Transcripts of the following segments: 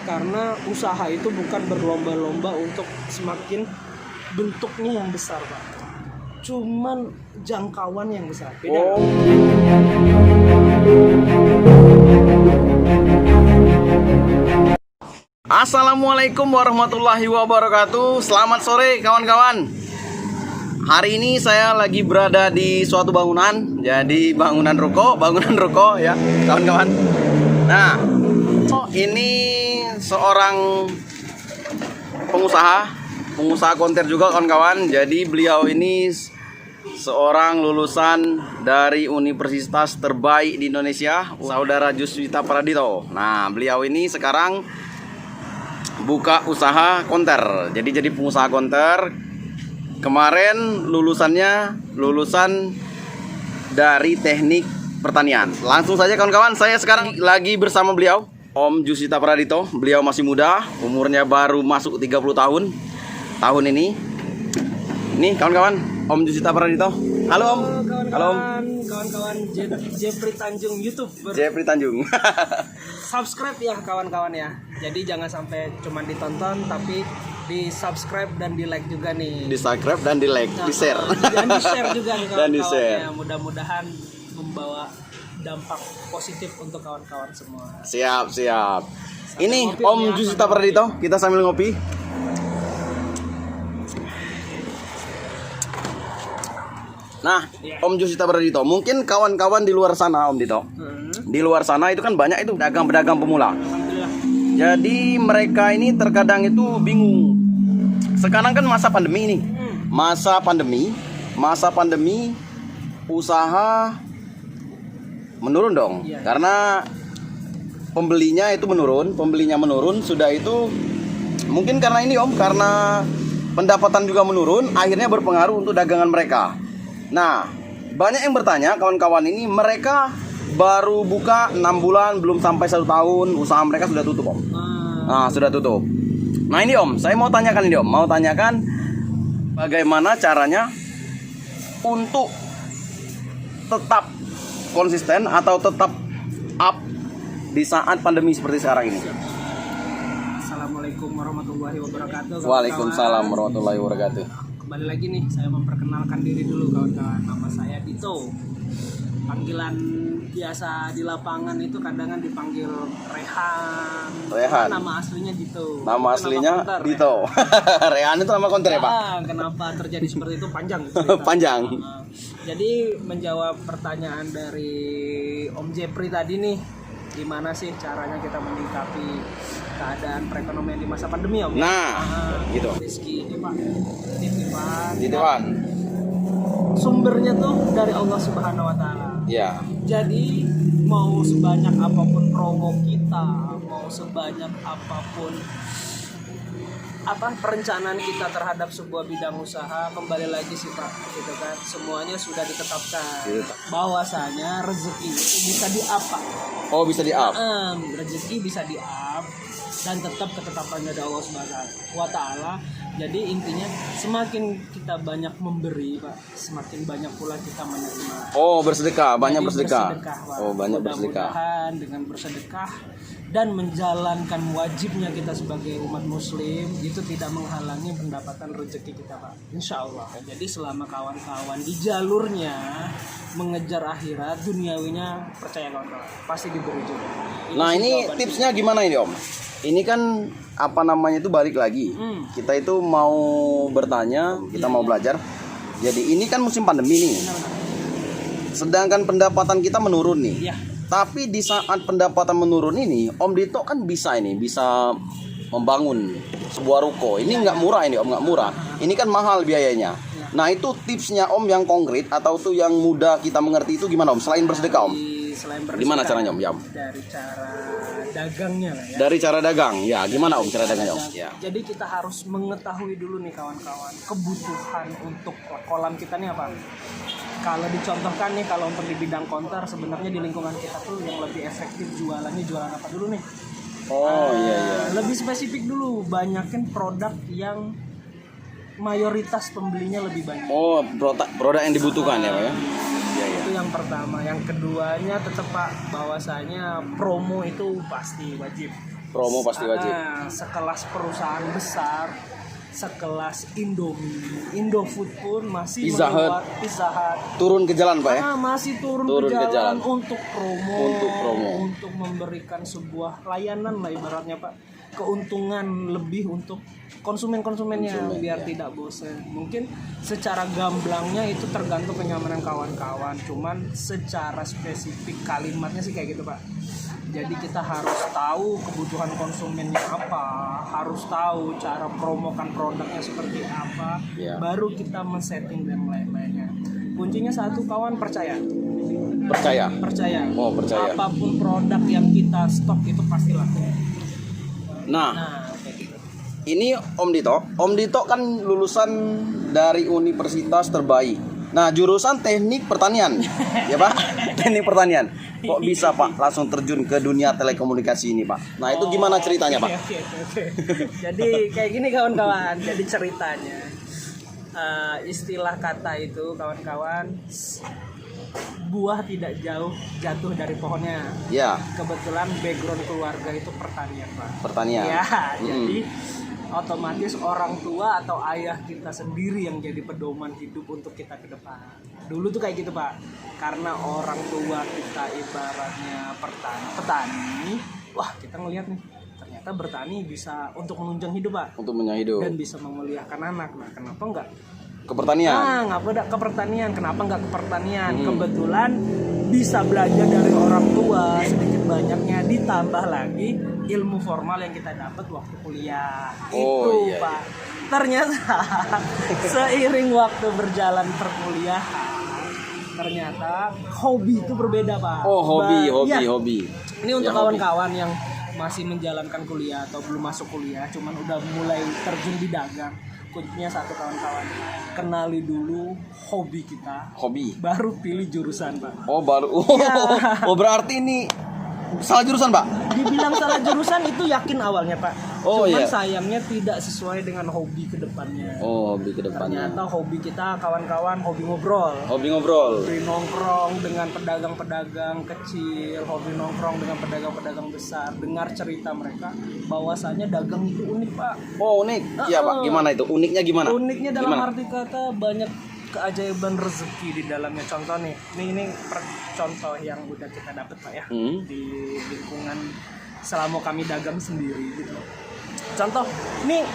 Karena usaha itu bukan berlomba-lomba untuk semakin bentuknya yang besar, Pak. Cuman jangkauan yang besar. Beda. Assalamualaikum warahmatullahi wabarakatuh. Selamat sore kawan-kawan. Hari ini saya lagi berada di suatu bangunan. Jadi bangunan ruko ya kawan-kawan. Nah, ini seorang pengusaha konten juga kawan-kawan. Jadi beliau ini seorang lulusan dari universitas terbaik di Indonesia, Saudara Juswita Pradito. Nah, beliau ini sekarang buka usaha konter. Jadi pengusaha konter. Kemarin lulusan dari teknik pertanian. Langsung saja kawan-kawan, saya sekarang lagi bersama beliau, Om Juswita Pradito. Beliau masih muda, umurnya baru masuk 30 tahun tahun ini. Nih kawan-kawan, Om Juswita Pradito. Halo Om. Halo Om. Kawan-kawan Jeffrey Tanjung YouTube. Jeffrey Tanjung. Subscribe ya kawan-kawan ya. Jadi jangan sampai cuma ditonton, tapi di subscribe dan di like juga nih. Di subscribe dan di like, di share. Dan di share juga nih Dan di kawan-kawan share. ya. Mudah-mudahan membawa dampak positif untuk kawan-kawan semua. Siap. Ini ngopi, Om ya, Juswita Pradito, kita sambil ngopi. Nah, Om Juswita Pradito, mungkin kawan-kawan di luar sana, Om Dito. Di luar sana itu kan banyak itu pedagang-pedagang pemula. Alhamdulillah. Jadi mereka ini terkadang itu bingung. Sekarang kan masa pandemi nih. Masa pandemi usaha menurun dong. Iya. Karena pembelinya menurun, sudah itu mungkin karena ini Om, karena pendapatan juga menurun, akhirnya berpengaruh untuk dagangan mereka. Nah, banyak yang bertanya kawan-kawan ini, mereka baru buka 6 bulan, belum sampai 1 tahun, usaha mereka sudah tutup Om. Nah, sudah tutup. Nah ini Om, saya mau tanyakan ini Om, bagaimana caranya untuk tetap konsisten atau tetap up di saat pandemi seperti sekarang ini. Assalamualaikum warahmatullahi wabarakatuh. Waalaikumsalam warahmatullahi wabarakatuh. Kembali lagi nih, saya memperkenalkan diri dulu kawan-kawan. Nama saya Dito. Panggilan biasa di lapangan itu kadang dipanggil Rehan. Nama aslinya Dito. Nama aslinya konter, Dito. Rehan itu nama konter ya Pak? Kenapa terjadi seperti itu panjang. Panjang. Jadi menjawab pertanyaan dari Om Jeffrey tadi nih, gimana sih caranya kita menyikapi keadaan perekonomian di masa pandemi Om? Gitu. Rizky ini Pak, titipan. Sumbernya tuh dari Allah Subhanahu Wa Taala. Ya. Jadi mau sebanyak apapun promo kita, mau sebanyak apapun perencanaan kita terhadap sebuah bidang usaha, kembali lagi sih Pak, gitu kan, semuanya sudah ditetapkan bahwasanya rezeki itu bisa di-up. Oh, bisa di-up. Rezeki bisa di-up dan tetap ketetapannya dari Allah Subhanahu Wa Taala. Jadi intinya semakin kita banyak memberi Pak, semakin banyak pula kita menerima. Oh, bersedekah, banyak bersedekah. Pak. Oh, banyak bersedekah. Mudah-mudahan dengan bersedekah dan menjalankan wajibnya kita sebagai umat muslim itu tidak menghalangi pendapatan rezeki kita Pak, insya Allah. Jadi selama kawan-kawan di jalurnya mengejar akhirat, duniawinya percaya kawan-kawan pasti diberi juga. Nah ini tipsnya gimana ini Om? Ini kan itu balik lagi. Kita itu mau bertanya, kita mau belajar. Jadi ini kan musim pandemi nih. Sedangkan pendapatan kita menurun nih. Iya. Tapi di saat pendapatan menurun ini, Om Dito kan bisa membangun sebuah ruko. Ini nggak murah ini Om, nggak murah. Ini kan mahal biayanya. Nah itu tipsnya Om yang konkret atau tuh yang mudah kita mengerti itu gimana Om? Selain bersedekah Om? Selain bersedekah, gimana caranya Om? Dari cara dagangnya lah ya. Dari cara dagang, ya gimana Om cara dagangnya Om? Ya. Jadi kita harus mengetahui dulu nih kawan-kawan, kebutuhan untuk kolam kita nih apa. Kalau dicontohkan nih, kalau untuk di bidang konter sebenarnya di lingkungan kita tuh yang lebih efektif jualan apa dulu nih? Iya. Lebih spesifik dulu, banyakin produk yang mayoritas pembelinya lebih banyak. Oh, produk yang dibutuhkan ya Pak ya? Iya. Itu yang pertama. Yang keduanya tetap Pak, bahwasanya promo itu pasti wajib. Promo pasti wajib. Sekelas perusahaan besar, sekelas Indomie, Indofood pun masih Pizza Hut. Pizza Hut. Turun ke jalan Pak ya? Masih turun ke jalan untuk promo, untuk memberikan sebuah layanan lah ibaratnya Pak, keuntungan lebih untuk konsumennya biar tidak bosan. Mungkin secara gamblangnya itu tergantung kenyamanan kawan-kawan, cuman secara spesifik kalimatnya sih kayak gitu Pak. Jadi kita harus tahu kebutuhan konsumennya apa, harus tahu cara promokan produknya seperti apa, baru kita men-setting dan lain-lainnya. Kuncinya satu kawan, percaya. Oh, percaya. Apapun produk yang kita stok itu pasti laku. Nah, kayak gitu. Ini Om Dito kan lulusan dari universitas terbaik. Nah, jurusan teknik pertanian. Ya Pak, teknik pertanian. Kok bisa Pak langsung terjun ke dunia telekomunikasi ini Pak? Nah itu gimana ceritanya Pak? Oke. Jadi kayak gini kawan-kawan. Jadi ceritanya istilah kata itu kawan-kawan, buah tidak jauh jatuh dari pohonnya. Ya. Kebetulan background keluarga itu pertanian Pak. Pertanian. Ya, jadi otomatis orang tua atau ayah kita sendiri yang jadi pedoman hidup untuk kita ke depan. Dulu tuh kayak gitu Pak, karena orang tua kita ibaratnya petani, wah kita ngelihat nih ternyata bertani bisa untuk menunjang hidup Pak, untuk menunjang hidup dan bisa memuliakan anak. Nah kenapa enggak ke pertanian? Ngapa ke pertanian? Kenapa enggak ke pertanian? Kebetulan bisa belajar dari orang tua sedikit banyaknya, ditambah lagi ilmu formal yang kita dapat waktu kuliah. Itu Pak. Ternyata seiring waktu berjalan perkuliahan, ternyata hobi itu berbeda Pak. Hobi. Ini untuk kawan-kawan yang masih menjalankan kuliah atau belum masuk kuliah, cuman udah mulai terjun di dagang. Kuncinya satu kawan-kawan, kenali dulu hobi kita. Baru pilih jurusan Pak. Oh berarti ini salah jurusan Pak? Dibilang salah jurusan itu yakin awalnya Pak. Cuman sayangnya tidak sesuai dengan hobi kedepannya. Ternyata hobi kita kawan-kawan hobi ngobrol. Hobi nongkrong dengan pedagang-pedagang kecil, hobi nongkrong dengan pedagang-pedagang besar, dengar cerita mereka bahwasanya dagang itu unik Pak. Oh unik? Iya Pak, gimana itu? Uniknya gimana? Uniknya dalam arti kata banyak keajaiban rezeki di dalamnya. Contoh nih, ini contoh yang udah kita dapat Pak ya, di lingkungan selama kami dagang sendiri gitu. Contoh, nih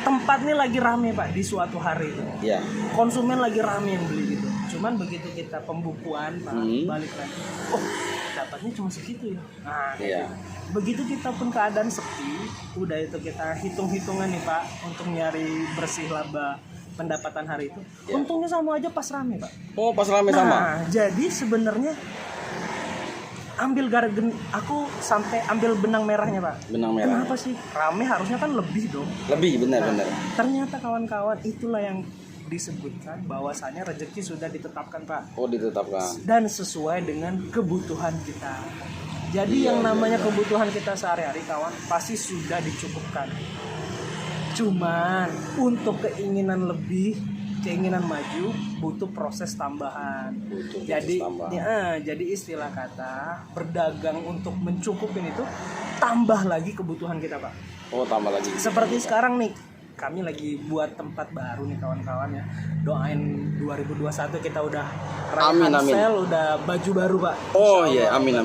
tempat nih lagi rame Pak di suatu hari itu. Iya. Konsumen lagi rame yang beli gitu. Cuman begitu kita pembukuan Pak, balik lagi, oh dapatnya cuma segitu ya. Nah, begitu kita pun keadaan sepi, udah itu kita hitung-hitungan nih Pak untuk nyari bersih laba pendapatan hari itu. Untungnya sama aja pas rame Pak. Oh pas rame sama. Jadi sebenarnya aku sampai ambil benang merahnya Pak. Kenapa sih rame, harusnya kan lebih dong. Benar. Ternyata kawan-kawan itulah yang disebutkan bahwasanya rezeki sudah ditetapkan Pak. Oh ditetapkan. Dan sesuai dengan kebutuhan kita. Jadi yang namanya kebutuhan kita sehari-hari kawan pasti sudah dicukupkan. Cuman untuk keinginan lebih, keinginan maju butuh proses tambahan. Jadi istilah kata berdagang untuk mencukupin itu tambah lagi kebutuhan kita Pak. Oh tambah lagi. Seperti sekarang nih, kami lagi buat tempat baru nih kawan-kawan ya. Doain 2021 kita udah amin. sel, udah baju baru Pak. Oh iya, amin.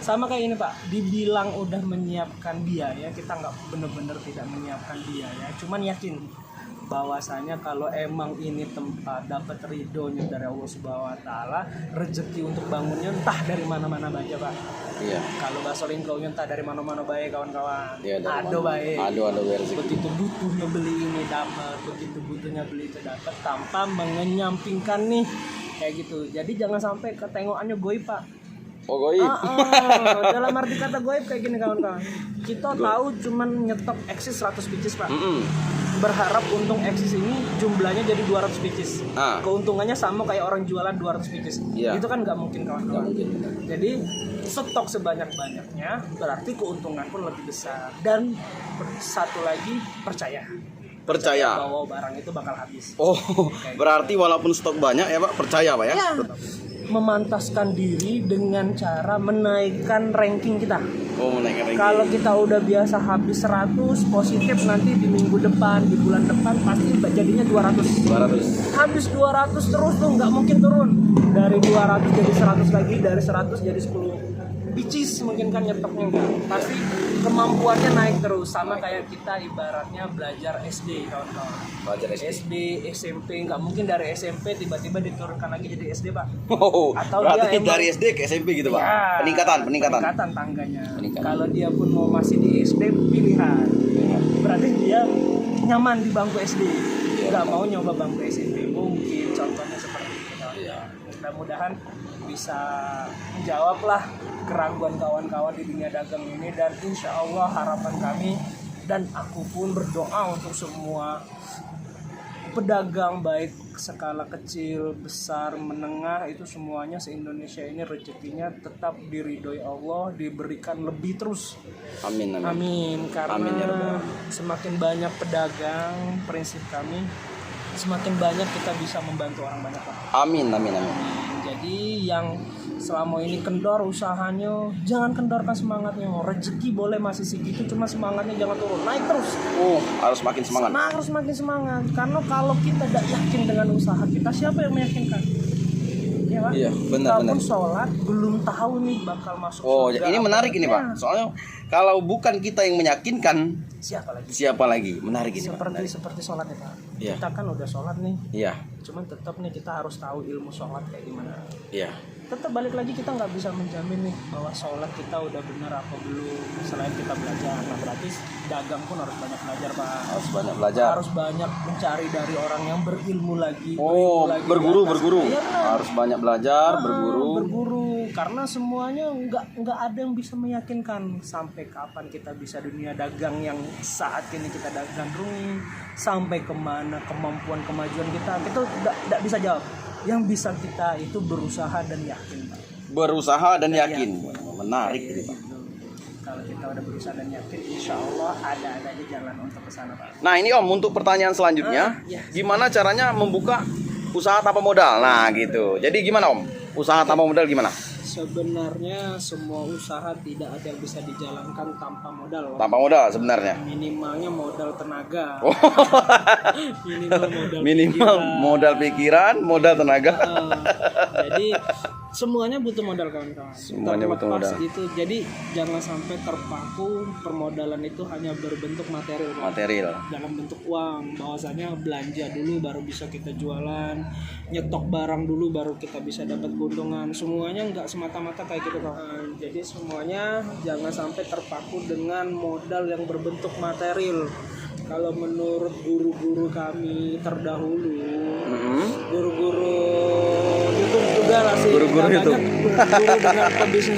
Sama kayak ini Pak, dibilang udah menyiapkan biaya, kita nggak bener-bener tidak menyiapkan biaya, cuman yakin bahwasanya kalau emang ini tempat dapat ridhonya dari Allah Subhanahu wa taala, rezeki untuk bangunnya entah dari mana-mana baca Pak. Iya. Kalau bahasa lingkaunya entah dari mana-mana baik kawan-kawan. Iya, baik. Ado rezeki. Begitu butuhnya beli ini dapat, begitu butuhnya beli itu dapat tanpa mengenyampingkan nih kayak gitu. Jadi jangan sampai ketengokannya goib Pak. Oh goib. Dalam arti kata goib kayak gini kawan-kawan. Kita tahu cuman nyetok eksis 100 pieces Pak. Berharap untung eksis ini jumlahnya jadi 200 pieces. Keuntungannya sama kayak orang jualan 200 pieces. Itu kan nggak mungkin kawan-kawan. Jadi stok sebanyak-banyaknya berarti keuntungan pun lebih besar. Dan satu lagi percaya bahwa barang itu bakal habis. Oh berarti walaupun stok banyak ya Pak, percaya Pak ya? memantaskan diri dengan cara menaikkan ranking kita. Oh, menaikkan ranking. Kalau kita udah biasa habis 100 positif, nanti di minggu depan, di bulan depan pasti jadinya 200. 200. Habis 200 terus tuh nggak mungkin turun. Dari 200 jadi 100 lagi, dari 100 jadi 10. Bicis mungkin kan nyetoknya enggak. Pasti kemampuannya naik terus, sama kayak kita ibaratnya belajar SD, kawan-kawan. Belajar SD, SMP, nggak mungkin dari SMP tiba-tiba diturunkan lagi jadi SD, Pak. Oh, Atau berarti dia emang- dari SD ke SMP gitu, Pak. Ya, Peningkatan. peningkatan tangganya. Peningkatan. Kalau dia pun mau masih di SD, pilihan. Berarti dia nyaman di bangku SD, nggak mau nyoba bangku SMP. Mungkin contohnya seperti itu. Mudah-mudahan bisa menjawab lah keraguan kawan-kawan di dunia dagang ini, dan insya Allah harapan kami dan aku pun berdoa untuk semua pedagang baik skala kecil, besar, menengah, itu semuanya se-Indonesia ini rezekinya tetap diridhoi Allah, diberikan lebih terus. Amin, amin. Amin. Karena Amin, ya Rabbal. semakin banyak pedagang, prinsip kami semakin banyak kita bisa membantu orang banyak, Pak. Amin, amin, amin. Jadi yang selama ini kendor usahanya, jangan kendorkan semangatnya. Rezeki boleh masih segitu, cuma semangatnya jangan turun, naik terus. Oh, harus makin semangat. Nah, harus makin semangat. Karena kalau kita tidak yakin dengan usaha kita, siapa yang meyakinkan? Ya, Pak? Iya, benar, Kita pun benar. sholat belum tahu nih bakal masuk Oh, surga ini apa menarik ini, Pak. enggak. Soalnya kalau bukan kita yang meyakinkan, Siapa lagi? siapa lagi? Menarik ini, Pak. Seperti sholat ya, Pak. Iya. Kita kan udah sholat nih, Iya, cuman tetap nih kita harus tahu ilmu sholat kayak gimana. iya. Tetap balik lagi, kita nggak bisa menjamin nih bahwa sholat kita udah benar apa belum selain kita belajar. Nah, berarti dagang pun harus banyak belajar, Pak. Harus banyak belajar. Harus banyak mencari dari orang yang berilmu lagi. Oh, berilmu lagi berguru, di atas. berguru. Iya, benar. Harus banyak belajar, berguru. Berguru, karena semuanya nggak ada yang bisa meyakinkan sampai kapan kita bisa dunia dagang yang saat ini kita gandrungi, sampai kemana kemampuan kemajuan kita tidak bisa jawab. Yang bisa kita itu berusaha dan yakin, Pak. Berusaha dan yakin. Menarik ini, Pak. Gitu. Kalau kita udah berusaha dan yakin, insya Allah ada aja jalan untuk ke sana, Pak. Nah, ini Om, untuk pertanyaan selanjutnya, Iya. gimana caranya membuka usaha tanpa modal? Nah, gitu. Jadi gimana, Om? Usaha tanpa modal gimana? Sebenarnya semua usaha tidak ada yang bisa dijalankan tanpa modal, Pak. Tanpa modal sebenarnya. Minimalnya modal tenaga. Oh. Minimal modal pikiran, modal tenaga. Jadi semuanya butuh modal, kawan-kawan. Semuanya butuh Terlepas modal. itu, jadi jangan sampai terpaku permodalan itu hanya berbentuk material, Pak. Material. Dalam bentuk uang, bahwasanya belanja dulu baru bisa kita jualan, nyetok barang dulu baru kita bisa dapat keuntungan. Semuanya nggak semata-mata kayak gitu, Pak. Jadi semuanya jangan sampai terpaku dengan modal yang berbentuk material. Kalau menurut guru-guru kami terdahulu, guru-guru YouTube juga lah sih, Guru-guru banyak YouTube. guru dengan pebisnis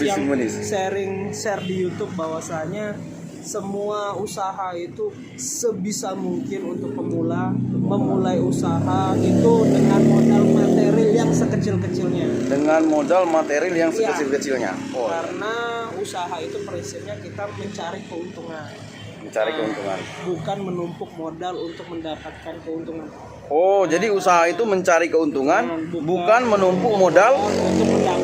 yang Pebisnis. share di YouTube bahwasanya semua usaha itu sebisa mungkin untuk pemula memulai usaha itu dengan modal material yang sekecil-kecilnya. Dengan modal material yang Iya. sekecil-kecilnya. Oh, Karena usaha itu prinsipnya kita mencari keuntungan, mencari keuntungan. bukan menumpuk modal untuk mendapatkan keuntungan. Oh, jadi usaha itu mencari keuntungan, bukan menumpuk modal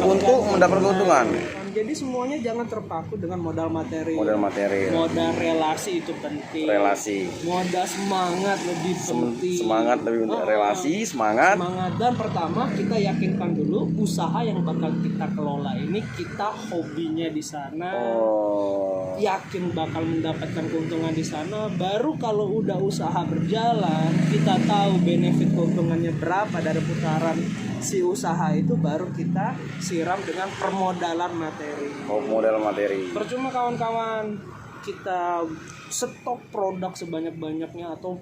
untuk mendapatkan keuntungan. Jadi semuanya jangan terpaku dengan modal materi. Modal material. Modal relasi itu penting. Relasi. Modal semangat lebih penting. Semangat lebih penting. Relasi, semangat. Semangat, dan pertama kita yakinkan dulu usaha yang bakal kita kelola ini kita hobinya di sana. Oh. Yakin bakal mendapatkan keuntungan di sana. Baru kalau udah usaha berjalan, kita tahu benefit keuntungannya berapa dari putaran si usaha itu, baru kita siram dengan permodalan materi. Oh, modal materi. Percuma kawan-kawan kita stok produk sebanyak-banyaknya atau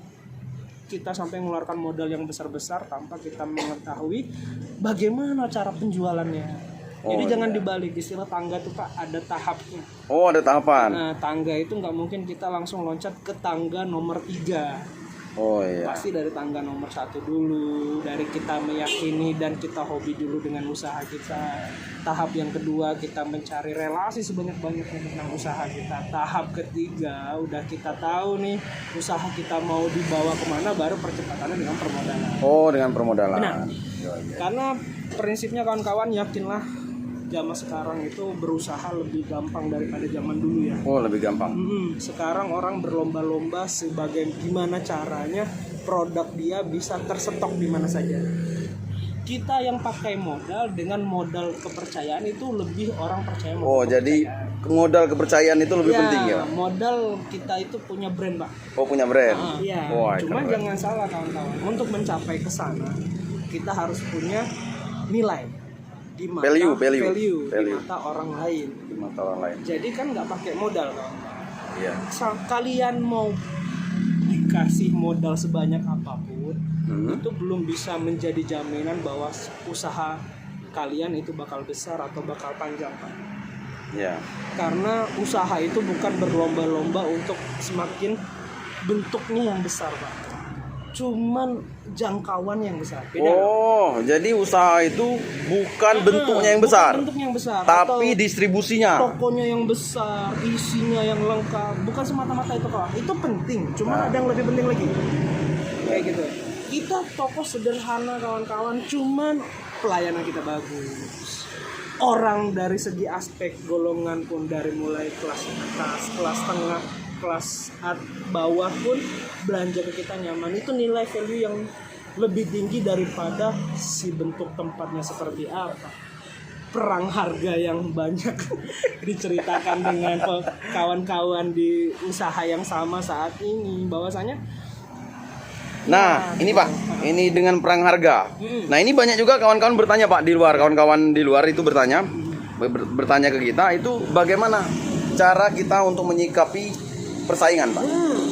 kita sampai mengeluarkan modal yang besar-besar tanpa kita mengetahui bagaimana cara penjualannya. Jadi jangan dibalik, istilah tangga tuh Pak ada tahapnya. Oh, ada tahapan. Nah, tangga itu nggak mungkin kita langsung loncat ke tangga nomor 3. Oh iya. Pasti dari tangga nomor 1 dulu, dari kita meyakini dan kita hobi dulu dengan usaha kita. Tahap yang kedua kita mencari relasi sebanyak-banyaknya tentang usaha kita. Tahap ketiga udah kita tahu nih usaha kita mau dibawa kemana, baru percepatannya dengan permodalan. Oh, dengan permodalan. Benar. Iya, iya. Karena prinsipnya kawan-kawan, yakinlah zaman sekarang itu berusaha lebih gampang daripada zaman dulu ya. Oh, lebih gampang. Sekarang orang berlomba-lomba sebagai gimana caranya produk dia bisa tersetok di mana saja. Kita yang pakai modal dengan modal kepercayaan itu lebih orang percaya. Oh, jadi modal kepercayaan itu lebih penting ya? Modal kita itu punya brand, Pak. Oh, punya brand. Iya. Wah, Cuma keren. jangan salah kawan-kawan. Untuk mencapai ke sana, kita harus punya nilai di mata value di mata orang lain. Di mata orang lain. Jadi kan nggak pakai modal, kawan-kawan. Iya. Kalian mau dikasih modal sebanyak apapun, itu belum bisa menjadi jaminan bahwa usaha kalian itu bakal besar atau bakal panjang, Pak. Iya. Karena usaha itu bukan berlomba-lomba untuk semakin bentuknya yang besar, Pak. Cuman jangkauan yang besar. Beda, Oh, jadi usaha itu bukan bentuknya yang besar, bukan bentuknya yang besar, tapi atau distribusinya. tokonya yang besar, isinya yang lengkap. Bukan semata-mata itu, kawan. Itu penting, cuman ada yang lebih penting lagi. Kayak gitu. Kita toko sederhana, kawan-kawan, cuman pelayanan kita bagus. Orang dari segi aspek golongan pun, dari mulai kelas atas, kelas tengah, kelas bawah pun belanja ke kita nyaman. Itu nilai value yang lebih tinggi daripada si bentuk tempatnya seperti apa. Perang harga yang banyak diceritakan dengan kawan-kawan di usaha yang sama saat ini, bahwasanya Nah, ini Pak, ini dengan perang harga. Nah, ini banyak juga kawan-kawan bertanya Pak di luar, kawan-kawan di luar itu bertanya ke kita, itu bagaimana cara kita untuk menyikapi persaingan, Pak?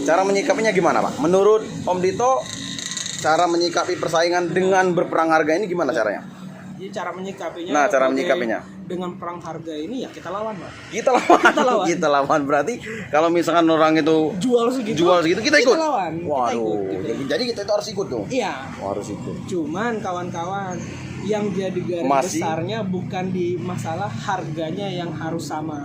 Cara menyikapinya gimana, Pak? Menurut Om Dito, cara menyikapi persaingan dengan berperang harga ini gimana caranya? Jadi cara menyikapinya. Nah, cara menyikapinya dengan perang harga ini ya kita lawan, Pak. Kita lawan. Berarti kalau misalkan orang itu jual segitu kita ikut. Lawan. Waduh. Kita ikut. Jadi kita itu harus ikut tuh. Iya. Harus ikut. Cuman kawan-kawan, yang jadi garis besarnya bukan di masalah harganya yang harus sama.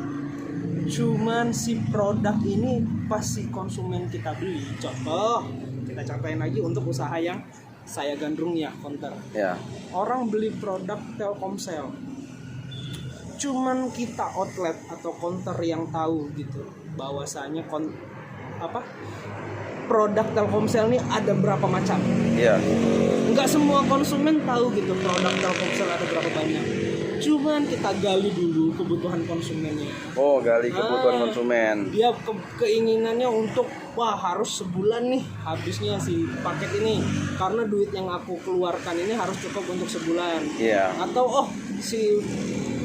Cuman si produk ini pasti konsumen kita beli. Contoh, kita contohin lagi untuk usaha yang saya gandrung ya, counter. Ya. Orang beli produk Telkomsel, cuman kita outlet atau counter yang tahu gitu bahwasanya produk Telkomsel ini ada berapa macam. Iya. Enggak semua konsumen tahu gitu produk Telkomsel ada berapa banyak. Cuman kita gali dulu kebutuhan konsumennya. Oh, gali kebutuhan konsumen. Dia keinginannya untuk harus sebulan nih habisnya si paket ini, karena duit yang aku keluarkan ini harus cukup untuk sebulan. Iya. Atau si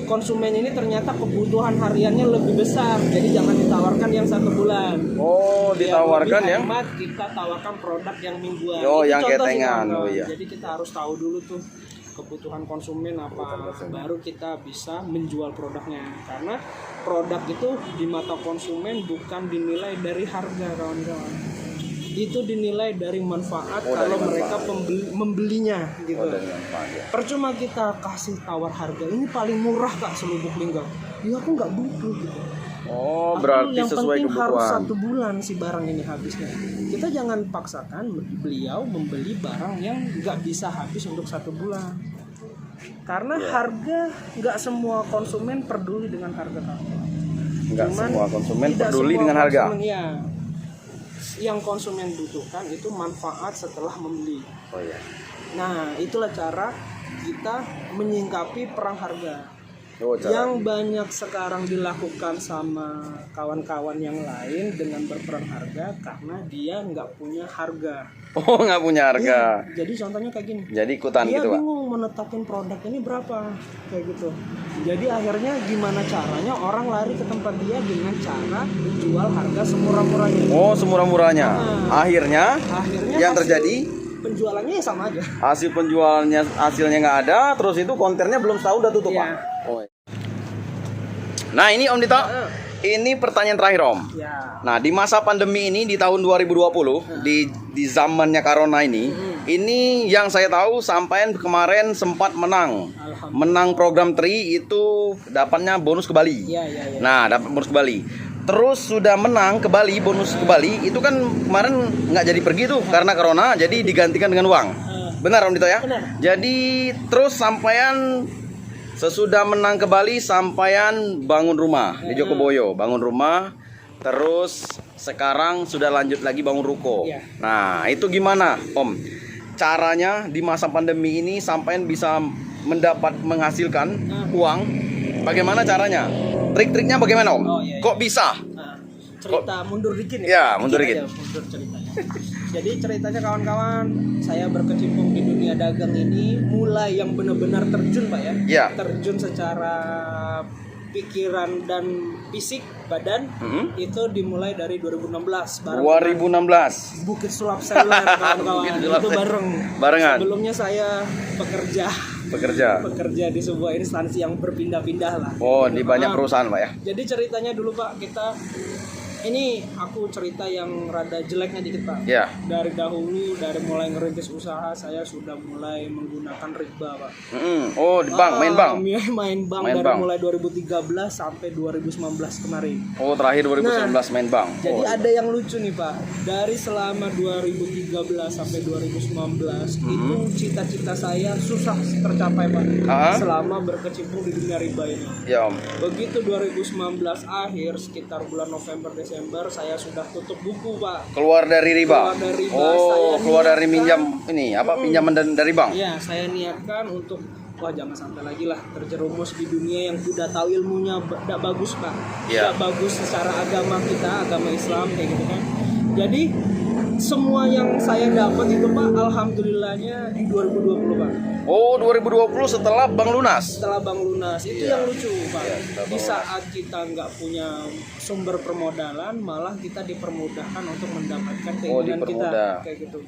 konsumen ini ternyata kebutuhan hariannya lebih besar, jadi jangan ditawarkan yang 1 bulan. Oh, ditawarkan yang kita tawarkan produk yang mingguan. Oh, itu yang ketengan. Oh iya. Jadi kita harus tahu dulu tuh kebutuhan konsumen apa, baru kita bisa menjual produknya. Karena produk itu di mata konsumen bukan dinilai dari harga, kawan-kawan. Itu dinilai dari manfaat kalau mereka membelinya gitu. Percuma kita kasih tawar harga ini paling murah Kak selubuk linggau. Ya aku nggak butuh gitu. Oh, berarti yang sesuai penting kebutuhan. harus 1 bulan si barang ini habisnya. Kita jangan paksakan beliau membeli barang yang nggak bisa habis untuk 1 bulan. Karena harga nggak semua konsumen peduli dengan harga kamu. Nggak semua konsumen peduli dengan harga. Ya, yang konsumen butuhkan itu manfaat setelah membeli. Oh iya. Nah, itulah cara kita menyingkapi perang harga. Oh, Yang banyak sekarang dilakukan sama kawan-kawan yang lain dengan berperang harga karena dia nggak punya harga. Oh, nggak punya harga. Ya, jadi contohnya kayak gini. Jadi ikutan dia gitu, Pak. bingung menetapin produk ini berapa kayak gitu. Jadi akhirnya gimana caranya orang lari ke tempat dia dengan cara menjual harga semurah-murahnya. Oh, semurah-murahnya. Akhirnya yang terjadi penjualannya ya sama aja. hasilnya nggak ada, terus itu konternya belum setahun udah tutup, Pak. Oh. Nah, ini Om Dito. Ini pertanyaan terakhir, Om. Ya. Nah, di masa pandemi ini di tahun 2020, di zamannya corona ini yang saya tahu sampean kemarin sempat menang program TRI itu dapatnya bonus ke Bali. Ya. Nah, dapat bonus ke Bali. Terus sudah menang ke Bali, bonus ke Bali itu kan kemarin nggak jadi pergi tuh karena corona, jadi digantikan dengan uang. Benar Om Dito ya? Benar. Jadi terus sampean sesudah menang ke Bali, sampean bangun rumah di Jokoboyo, bangun rumah. Terus sekarang sudah lanjut lagi bangun ruko. Iya. Nah, itu gimana Om? Caranya di masa pandemi ini sampean bisa menghasilkan uang. Bagaimana caranya? Trik-triknya bagaimana Om? Oh, iya, iya. Kok bisa? Nah, cerita mundur dikit ya. Ya, mundur Dikit dikit. aja, mundur ceritanya. Jadi ceritanya kawan-kawan, saya berkecimpung di dunia dagang ini mulai yang benar-benar terjun Pak ya. Ya. Terjun secara pikiran dan fisik badan itu dimulai dari 2016 bareng 2016. Bukit Sulap Seller kawan-kawan. Bukit Sulap Itu Seller. barengan. Barengan. Sebelumnya saya bekerja di sebuah instansi yang berpindah-pindah lah. Oh, di banyak perusahaan Pak ya. Jadi ceritanya dulu Pak, ini aku cerita yang rada jeleknya dikit Pak. Ya. Dari dahulu, dari mulai ngerintis usaha, saya sudah mulai menggunakan riba Pak. Oh, di bank, main bank. Main bank Main dari bank. mulai 2013 sampai 2019 kemarin. Oh, terakhir 2019 main bank. Jadi Oh, ada yang lucu nih Pak. Dari selama 2013 sampai 2019 itu cita-cita saya susah tercapai Pak. Selama berkecimpung di dunia riba ini. ya Om. Begitu 2019 akhir sekitar bulan November Desember saya sudah tutup buku Pak. Keluar dari riba. Keluar dari riba, Oh, saya keluar dari niatkan- minjam ini apa pinjaman dari bank? Ya, saya niatkan untuk jangan sampai lagi lah terjerumus di dunia yang udah tahu ilmunya tidak bagus Pak. Iya. Tidak bagus secara agama kita, agama Islam kayak gitu kan. Jadi semua yang saya dapat itu Pak, alhamdulillahnya di 2020 Pak. Oh, 2020 setelah bank lunas. Setelah Bank Lunas itu Iya. yang lucu Pak. Iya, setelah Di Bank saat kita nggak punya sumber permodalan, malah kita dipermudahkan untuk mendapatkan keinginan kita dipermudah. kayak gitu.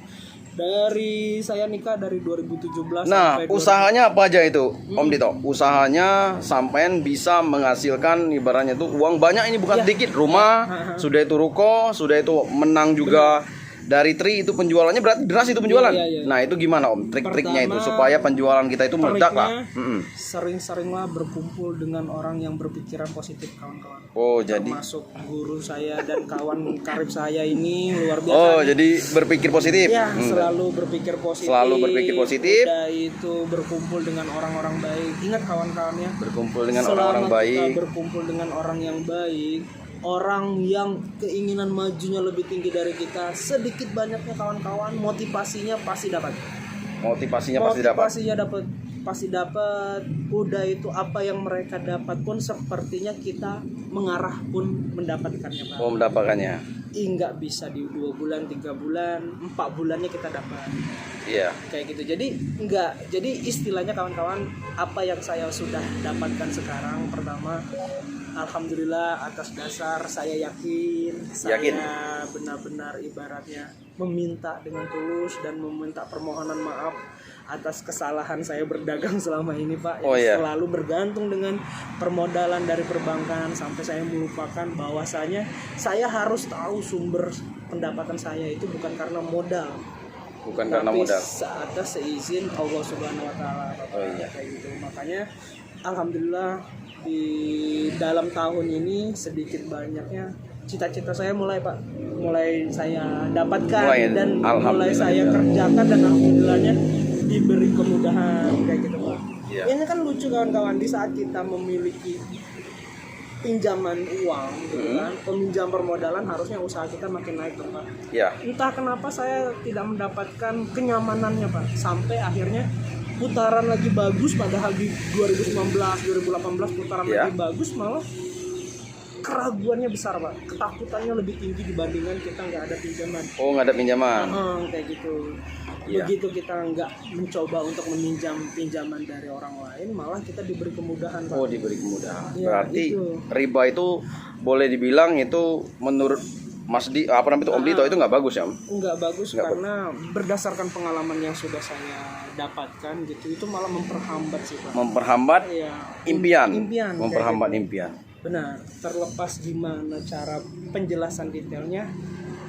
Dari saya nikah dari 2017 Nah, sampai usahanya apa aja itu, Om Dito? Usahanya sampean bisa menghasilkan ibaratnya itu uang banyak, ini bukan Ya. sedikit. Rumah, sudah itu ruko, sudah itu menang juga. Dari Tri itu penjualannya berarti deras itu penjualan. Iya, iya. Nah, itu gimana Om? Trik-triknya itu Pertama, supaya penjualan kita itu meledak lah. triknya, sering-seringlah berkumpul dengan orang yang berpikiran positif kawan-kawan. Oh, jadi Termasuk guru saya dan kawan karib saya ini luar biasa. Oh, jadi berpikir positif. Ya, selalu berpikir positif. Selalu berpikir positif. Udah itu berkumpul dengan orang-orang baik. Ingat kawan-kawan ya. Berkumpul dengan Selama orang-orang kita baik. berkumpul dengan orang yang baik, orang yang keinginan majunya lebih tinggi dari kita, sedikit banyaknya kawan-kawan, motivasinya pasti dapat. Motivasinya pasti dapat. Pasti dapat. Udah itu apa yang mereka dapat pun sepertinya kita mengarah pun mendapatkannya Pak. Oh, mendapatkannya. Nggak bisa di 2 bulan, 3 bulan, 4 bulannya kita dapat. Iya. Kayak gitu. Jadi istilahnya kawan-kawan, apa yang saya sudah dapatkan sekarang, pertama alhamdulillah atas dasar saya yakin. Saya benar-benar ibaratnya meminta dengan tulus dan meminta permohonan maaf atas kesalahan saya berdagang selama ini Pak. Oh, iya. Selalu bergantung dengan permodalan dari perbankan sampai saya melupakan bahwasanya saya harus tahu sumber pendapatan saya itu bukan karena modal. Bukan karena modal. Atas seizin Allah Subhanahu wa taala. Oh, iya. Kayak gitu. Makanya alhamdulillah di dalam tahun ini sedikit banyaknya cita-cita saya mulai saya dapatkan dan mulai saya kerjakan dan alhamdulillahnya diberi kemudahan kayak gitu Pak. Iya. Ini kan lucu kawan-kawan, di saat kita memiliki pinjaman uang gitu kan, peminjam permodalan, harusnya usaha kita makin naik dong Pak. Iya. Entah kenapa saya tidak mendapatkan kenyamanannya Pak, sampai akhirnya putaran lagi bagus, padahal di 2019 2018 putaran lagi bagus, malah keraguannya besar Pak, ketakutannya lebih tinggi dibandingkan kita nggak ada pinjaman. Oh, nggak ada pinjaman. Kayak gitu. Iya. Begitu kita nggak mencoba untuk meminjam pinjaman dari orang lain, malah kita diberi kemudahan Pak. Oh, diberi kemudahan. Ya, Berarti itu. riba itu boleh dibilang itu menurut Mas Di apa namanya itu Om Dito itu nggak bagus ya Om? Nggak bagus Nggak karena berdasarkan pengalaman yang sudah saya dapatkan gitu, itu malah memperhambat sih Pak. Memperhambat Iya, impian. impian Memperhambat kayak gitu. impian. Benar, terlepas gimana cara penjelasan detailnya,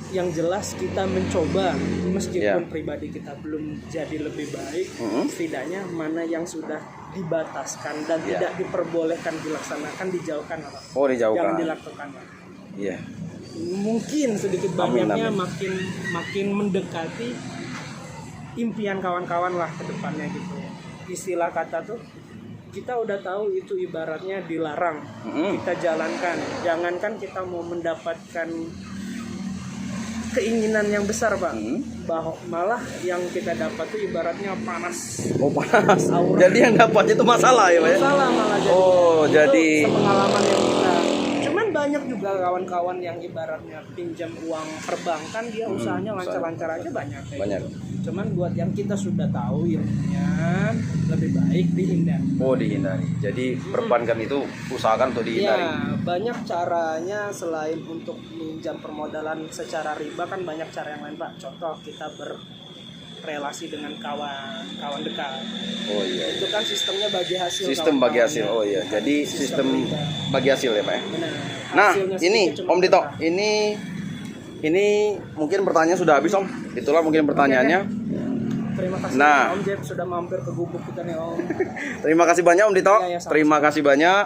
yang jelas kita mencoba meskipun pribadi kita belum jadi lebih baik, setidaknya mana yang sudah dibataskan dan tidak diperbolehkan dilaksanakan dijauhkan Pak. Oh, dijauhkan. Jangan dilakukan Pak. Iya. Mungkin sedikit banyaknya Amin. makin mendekati impian kawan-kawan lah ke depannya gitu. Istilah kata tuh kita udah tahu itu ibaratnya dilarang, kita jalankan. Jangankan kita mau mendapatkan keinginan yang besar Pak, bahwa malah yang kita dapat tuh ibaratnya panas. Oh panas. Aura. Jadi yang dapatnya itu masalah ya Pak ya? Masalah malah jadi. Oh Itu jadi. pengalaman yang kita. Cuman banyak juga kawan-kawan yang ibaratnya pinjam uang perbankan dia usahanya lancar-lancar aja banyak. Banyak. Cuman buat yang kita sudah tahu ilmunya lebih baik dihindari. Oh dihindari. Jadi perbankan itu usahakan untuk dihindari. Ya, banyak caranya selain untuk minjam permodalan secara riba kan banyak cara yang lain Pak. Contoh kita berrelasi dengan kawan dekat. Oh iya. Itu kan sistemnya bagi hasil. Sistem bagi hasil. Oh iya. Jadi sistem bagi hasil ya Pak ya. Benar. Nah Hasilnya ini sedikit cuma Om Dito, berkah. ini mungkin pertanyaan sudah habis Om. Itulah mungkin pertanyaannya. Terima kasih Nah. Om Jeb sudah mampir ke gubuk kita nih Om. Terima kasih banyak Om Dito. Iya, sama-sama. Terima kasih banyak.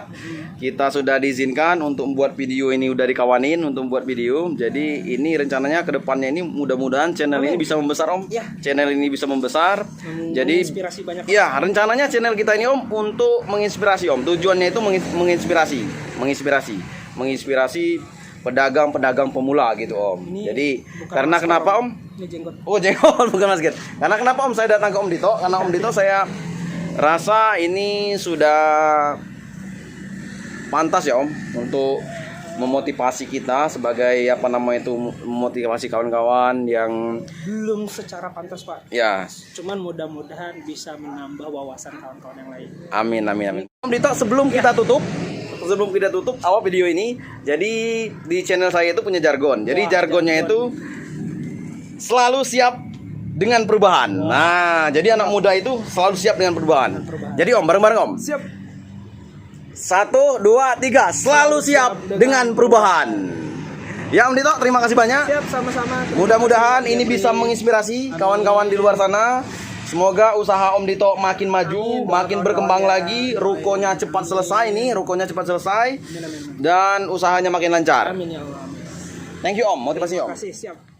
Kita sudah diizinkan untuk membuat video ini, udah dikawanin untuk membuat video. Jadi ini rencananya ke depannya ini mudah-mudahan channel ini bisa membesar Om. Iya. Channel ini bisa membesar. Jadi Inspirasi banyak. ya rencananya channel kita ini Om untuk menginspirasi Om. Tujuannya itu menginspirasi pedagang-pedagang pemula gitu Om. Ini Jadi bukan karena masker, kenapa Om? Ini jenggot. Oh jenggot bukan masker. Karena kenapa Om saya datang ke Om Dito? Karena Om Dito saya rasa ini sudah pantas ya Om untuk memotivasi kita sebagai apa namanya itu, memotivasi kawan-kawan yang Belum secara pantas Pak. ya Cuman mudah-mudahan bisa menambah wawasan kawan-kawan yang lain. amin amin amin. Om Dito sebelum kita tutup awal video ini, jadi di channel saya itu punya jargon. Jadi Wah, jargonnya jargon. itu selalu siap dengan perubahan. Nah, jadi anak muda itu selalu siap dengan perubahan. Jadi Om, bareng-bareng Om. Siap. 1, 2, 3, selalu siap dengan perubahan. Ya Om Dito, terima kasih banyak. Siap sama-sama. Mudah-mudahan ini bisa menginspirasi kawan-kawan di luar sana. Semoga usaha Om Dito makin maju, makin berkembang lagi, rukonya cepat selesai dan usahanya makin lancar. Amin ya Allah. Amin. Thank you Om, motivasi Om. Terima kasih, siap.